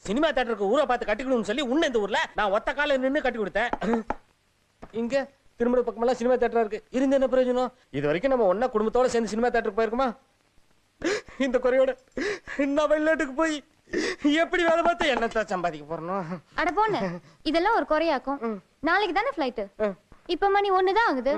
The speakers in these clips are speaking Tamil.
சினிமா தியேட்டருக்கு ஊரை பார்த்து கட்டிக்கணும்னு சொல்லி உன்ன இந்த ஊர்ல நான் ஒத்த கால நின்னு கட்டி கொடுத்தேன். இங்க திருமண பக்கமெல்லாம் சினிமா தியேட்டரா இருக்கு. இருந்து என்ன பிரயோஜனம்? இது வரைக்கும் நம்ம ஒன்னா குடும்பத்தோட சேர்ந்து சினிமா தியேட்டருக்கு போயிருக்குமா? இந்த குறையோட நான் வெளிநாட்டுக்கு போய் எப்படி வேலை பார்த்து என்னத்தான் சம்பாதிக்க போறணும்? அட போன இதெல்லாம் ஒரு குறையாக்கும். நாளைக்கு தானே ஃளைட். இப்ப மணி 1 தான் ஆகுது.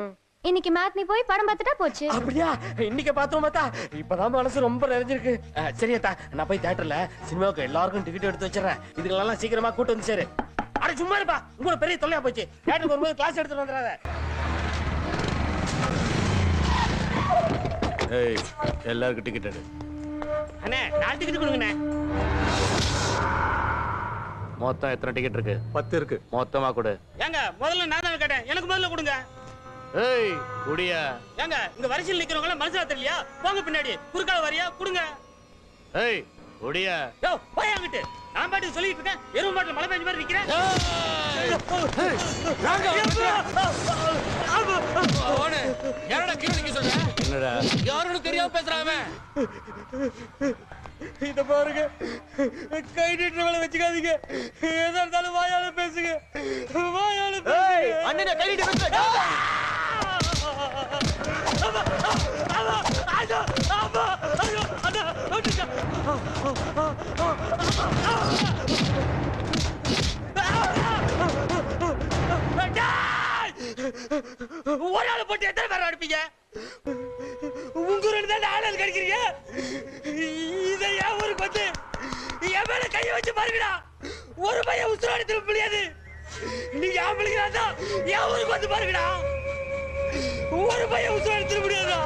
இன்னைக்கு மேட்னி போய் படம் பார்த்துட்டா போச்சு. அப்படியா? இன்னைக்கு பார்த்தோம் பார்த்தா இப்பதான் மனசு ரொம்ப நிறைஞ்சிருக்கு. சரியத்தா, நான் போய் தியேட்டர்ல சினிமாவுக்கு எல்லாருக்கும் டிக்கெட் எடுத்து வச்சிடறேன். இதுகளெல்லாம் சீக்கிரமா கூட்டு வந்து சேரு. அட சும்மா இருப்பா, உங்களோட பெரிய தொல்லையா போச்சு. தியேட்டருக்கு வரும்போது கிளாஸ் எடுத்துட்டு வந்துடாத. ஏய், எல்லாருக்கும் டிக்கெட் எடு. அண்ணே 4 டிக்கெட் கொடுங்கண்ணே. மொத்தம் எத்தனை டிக்கெட் இருக்கு? 10 இருக்கு. மொத்தமா கொடு. ஏங்க முதல்ல நான் தான் கேட்டேன், எனக்கு முதல்ல கொடுங்க. ஏய் குடியா. ஏங்க இங்க வரிசையில் நிக்கிறவங்க மனசுல தெரியலையா? போங்க பின்னாடி, குறுக்கால வரியா கொடுங்க. ஏய் குடியா. யோ போய் அங்கிட்டு. நான் பாட்டு சொல்லிட்டு இருக்கேன், எருமை மாட்டுல மழை பெஞ்ச மாதிரி நிக்கிறேன். யாரடா கீழ நிக்க சொல்ற? என்னடா யாருன்னு தெரியாம பேசுறான். இத பாருங்க, கை நீட்டுற வேலை வச்சுக்காதீங்க. எதா இருந்தாலும் வாயால பேசுங்க, வாயால பேசுங்க. அண்ணனை கை நீட்டி பேசு. ஒரு ஆள் போட்டு எத்தனை பேர் அனுப்பிங்க? உங்க 2 தான் ஆள் கிடைக்கிறீங்க. இதை ஏன் ஊருக்கு வந்து என் மேல கையை வச்சு பாருங்கடா. ஒரு பையன் உசுராடி திரும்ப முடியாது. நீங்க ஆம்பளைங்களா தான் என் ஊருக்கு வந்து பாருங்கடா. ஒரு பையன் உசுராடி திரும்ப முடியாதா?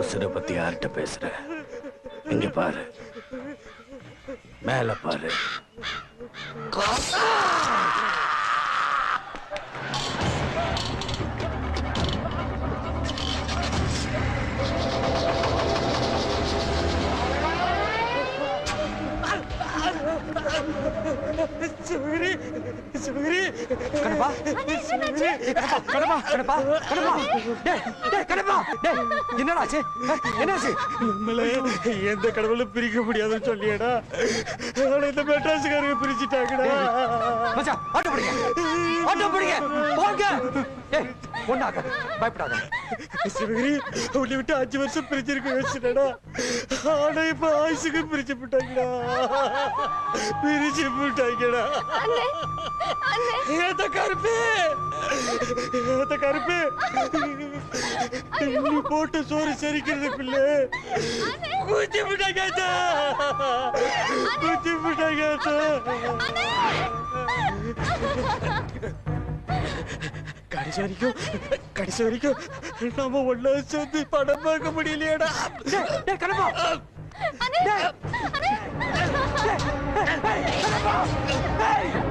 உசுர பத்தி யார்கிட்ட பேசுற? இங்க பாரு, மேல பாரு. சிவகிரி, சிவகிரி. கணப்பா கணப்பா கணப்பா கணப்பா டேய் டேய் கணப்பா டேய் என்னடாச்சு? என்னாச்சு? நம்மள எந்த கடவுளும் பிரிக்க முடியாதுன்னு சொல்லியடா. ஆனா இந்த மெட்ராஸ்காரங்க பிரிச்சுட்டாங்கடா. மச்சான் ஆட்டோ பிடிங்க, ஆட்டோ பிடிங்க, போங்க. டேய் ஒண்ணாக பயப்படாத. சிவகிரி, உன்னை விட்டு 5 வருஷம் பிரிச்சிருக்க வச்சுடா. ஆனா இப்ப ஆயுசுக்கு பிரிச்சு போட்டாங்கடா, பிரிச்சு போட்டாங்கடா. ஏத்த கருப்பு, ஏத்த கருப்பு, நீ போட்ட சோறு சரிக்கிறதுக்குள்ள குச்சி போட்டாங்க, குச்சி போட்டாங்க. கடைசி வரைக்கும் நாம ஒண்ணா சேர்ந்து படம் பார்க்க முடியலையடா. டேய் கணப்பா டேய் டேய் கணப்பா டேய்